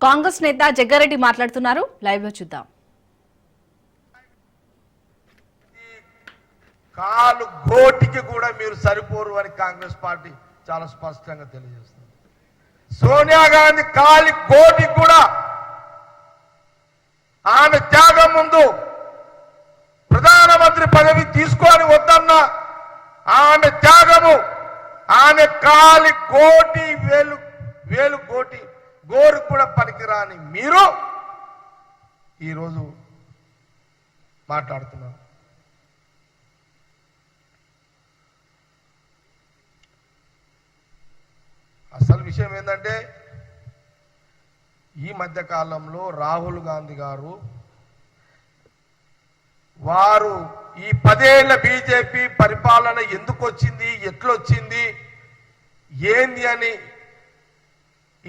కాంగ్రెస్ నేత జగ్గారెడ్డి మాట్లాడుతున్నారు. లైవ్ లో చూద్దాం. కాలు గోటికి కూడా మీరు సరిపోరు అని కాంగ్రెస్ పార్టీ చాలా స్పష్టంగా తెలియజేస్తుంది. సోనియా గాంధీ కాలి గోటికి కూడా ఆమె త్యాగం ముందు ప్రధానమంత్రి పదవి తీసుకొని వద్దన్న ఆమె త్యాగము, ఆమె కాలి కోటి వేలు కోటి గోరు కూడా పనికిరాని మీరు ఈరోజు మాట్లాడుతున్నారు. అసలు విషయం ఏంటంటే ఈ మధ్య కాలంలో రాహుల్ గాంధీ గారు వారు ఈ 10 ఏళ్ల బీజేపీ పరిపాలన ఎందుకు వచ్చింది, ఎట్లొచ్చింది, ఏంది అని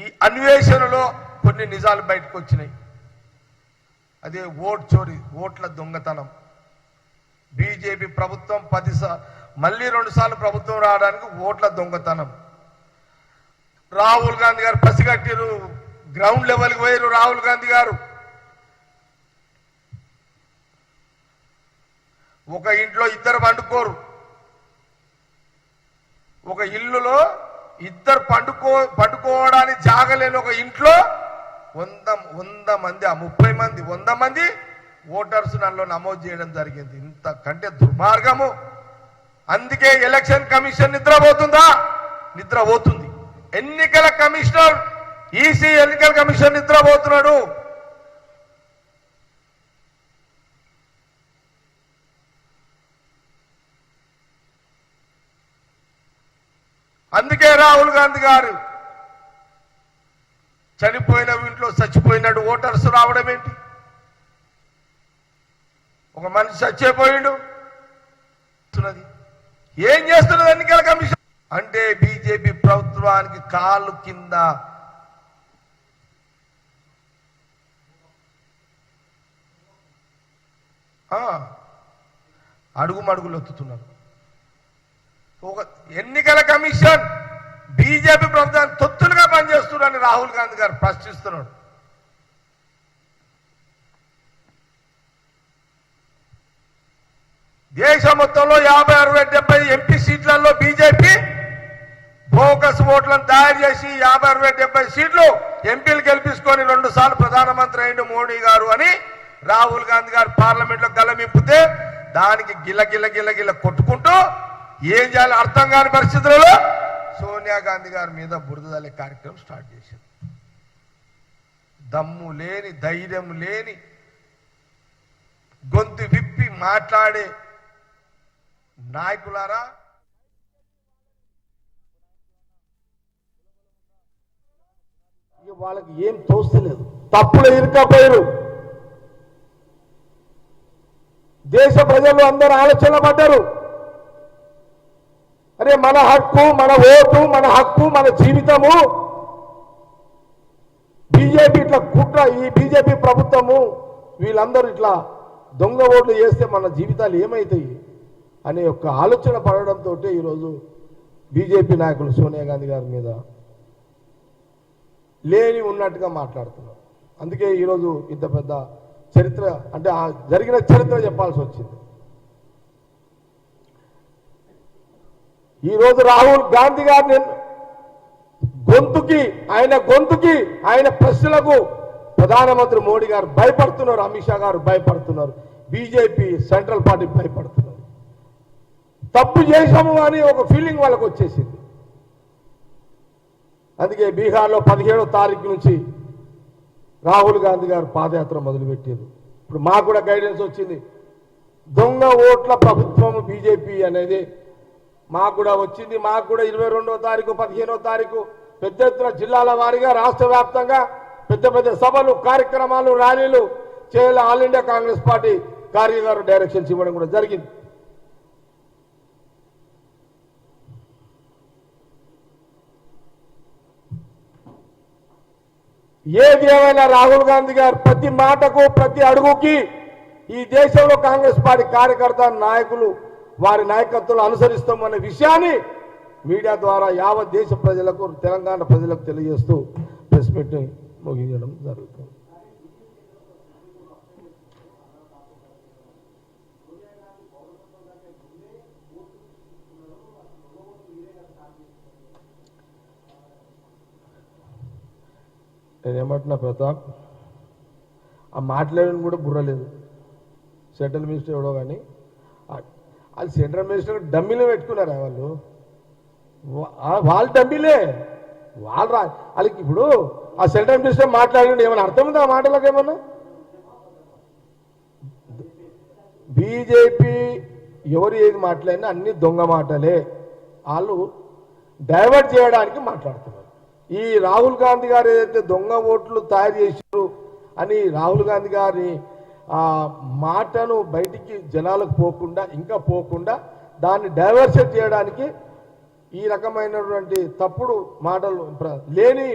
ఈ అన్వేషణలో కొన్ని నిజాలు బయటకు వచ్చినాయి. అదే ఓట్ చోరీ, ఓట్ల దొంగతనం. బీజేపీ ప్రభుత్వం మళ్ళీ 2 సార్లు ప్రభుత్వం రావడానికి ఓట్ల దొంగతనం. రాహుల్ గాంధీ గారు పసిగట్టిరు, గ్రౌండ్ లెవెల్కి పోయారు. రాహుల్ గాంధీ గారు ఒక ఇంట్లో ఇద్దరు పండుకోరు, ఒక ఇల్లులో ఇద్దరు పండుకోవడానికి జాగలేని ఒక ఇంట్లో 100 మంది 30 మంది 100 మంది ఓటర్స్ నన్ను నమోదు చేయడం జరిగింది. ఇంతకంటే దుర్మార్గము. అందుకే ఎలక్షన్ కమిషన్ నిద్రపోతుందా? నిద్రపోతుంది. ఎన్నికల కమిషనర్, ఈసీ ఎన్నికల కమిషన్ నిద్రపోతున్నాడు. అందుకే రాహుల్ గాంధీ గారు చనిపోయిన ఇంట్లో చచ్చిపోయినట్టు ఓటర్స్ రావడం ఏంటి? ఒక మనిషి చచ్చిపోయిండు, ఏం చేస్తున్నది ఎన్నికల కమిషన్ అంటే? బీజేపీ ప్రభుత్వానికి కాళ్ళు కింద అడుగుమడుగులు ఎత్తుతున్నారు. ఒక ఎన్నికల కమిషన్ బీజేపీ ప్రభుత్వాన్ని తొత్తులుగా పనిచేస్తున్నారని రాహుల్ గాంధీ గారు ప్రశ్నిస్తున్నాడు. దేశం మొత్తంలో 50, 60, 70 ఎంపీ సీట్లలో బీజేపీ బోగస్ ఓట్లను తయారు చేసి 50, 60, 70 సీట్లు ఎంపీలు గెలిపించుకొని 2 సార్లు ప్రధానమంత్రి అయిండు మోడీ గారు అని రాహుల్ గాంధీ గారు పార్లమెంట్లో గలమిప్పితే దానికి గిల్ల కొట్టుకుంటూ ఏం చేయాలో అర్థం కాని పరిస్థితులలో సోనియా గాంధీ గారి మీద బురద జల్లే కార్యక్రమం స్టార్ట్ చేశారు. దమ్ము లేని, ధైర్యం లేని, గొంతు విప్పి మాట్లాడే నాయకులారా, వాళ్ళకి ఏం తోస్తలేదు. తప్పులు ఇరుకపోయారు. దేశ ప్రజలు అందరూ ఆలోచన పడ్డారు. అరే మన హక్కు, మన ఓటు, మన హక్కు, మన జీవితము. బీజేపీ ఇట్లా కుట్ర, ఈ బీజేపీ ప్రభుత్వము వీళ్ళందరూ ఇట్లా దొంగ ఓట్లు చేస్తే మన జీవితాలు ఏమవుతాయి అనే ఒక ఆలోచన పడడంతో ఈరోజు బీజేపీ నాయకులు సోనియా గాంధీ గారి మీద లేని ఉన్నట్టుగా మాట్లాడుతున్నారు. అందుకే ఈరోజు ఇంత పెద్ద చరిత్ర, అంటే జరిగిన చరిత్ర చెప్పాల్సి వచ్చింది. ఈరోజు రాహుల్ గాంధీ గారిని గొంతుకి ఆయన ప్రశ్నలకు ప్రధానమంత్రి మోడీ గారు భయపడుతున్నారు, అమిత్ షా గారు భయపడుతున్నారు, బీజేపీ సెంట్రల్ పార్టీ భయపడుతున్నారు. తప్పు చేశాము అని ఒక ఫీలింగ్ వాళ్ళకు వచ్చేసింది. అందుకే బీహార్లో 17వ తారీఖు నుంచి రాహుల్ గాంధీ గారు పాదయాత్ర మొదలుపెట్టారు. ఇప్పుడు మాకు కూడా గైడెన్స్ వచ్చింది. దొంగ ఓట్ల ప్రభుత్వం బీజేపీ అనేది మాకు కూడా వచ్చింది. మాకు కూడా 22వ తారీఖు, 15వ తారీఖు పెద్ద ఎత్తున జిల్లాల వారీగా రాష్ట్ర వ్యాప్తంగా పెద్ద సభలు, కార్యక్రమాలు, ర్యాలీలు చేయాలి. ఆల్ ఇండియా కాంగ్రెస్ పార్టీ కార్యగారు డైరెక్షన్స్ ఇవ్వడం కూడా జరిగింది. ఏది ఏమైనా రాహుల్ గాంధీ గారు ప్రతి మాటకు, ప్రతి అడుగుకి ఈ దేశంలో కాంగ్రెస్ పార్టీ కార్యకర్త నాయకులు వారి నాయకత్వం అనుసరిస్తామనే విషయాన్ని మీడియా ద్వారా యావత్ దేశ ప్రజలకు, తెలంగాణ ప్రజలకు తెలియజేస్తూ ప్రెస్ మీట్ ముగించడం జరుగుతుంది. నేనేమంటున్నా ప్రతాప్, ఆ మాట్లాడడం కూడా బుర్రలేదు. సెంట్రల్ మినిస్టర్ ఎవడో కానీ అది సెంట్రల్ మినిస్టర్ డమ్మీలో పెట్టుకున్నారా వాళ్ళు? వాళ్ళు డమ్మీలే, వాళ్ళు వాళ్ళకి ఇప్పుడు ఆ సెంట్రల్ మినిస్టర్ మాట్లాడి ఏమైనా అర్థం ఉందా ఆ మాటలకు? ఏమన్నా బీజేపీ ఎవరు ఏది మాట్లాడినా అన్ని దొంగ మాటలే. వాళ్ళు డైవర్ట్ చేయడానికి మాట్లాడుతున్నారు. ఈ రాహుల్ గాంధీ గారు ఏదైతే దొంగ ఓట్లు తయారు చేశారు అని రాహుల్ గాంధీ గారి మాటను బయటికి జనాలకు పోకుండా దాన్ని డైవర్షన్ చేయడానికి ఈ రకమైనటువంటి తప్పుడు మాటలు లేని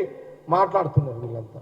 మాట్లాడుతున్నారు వీళ్ళంతా.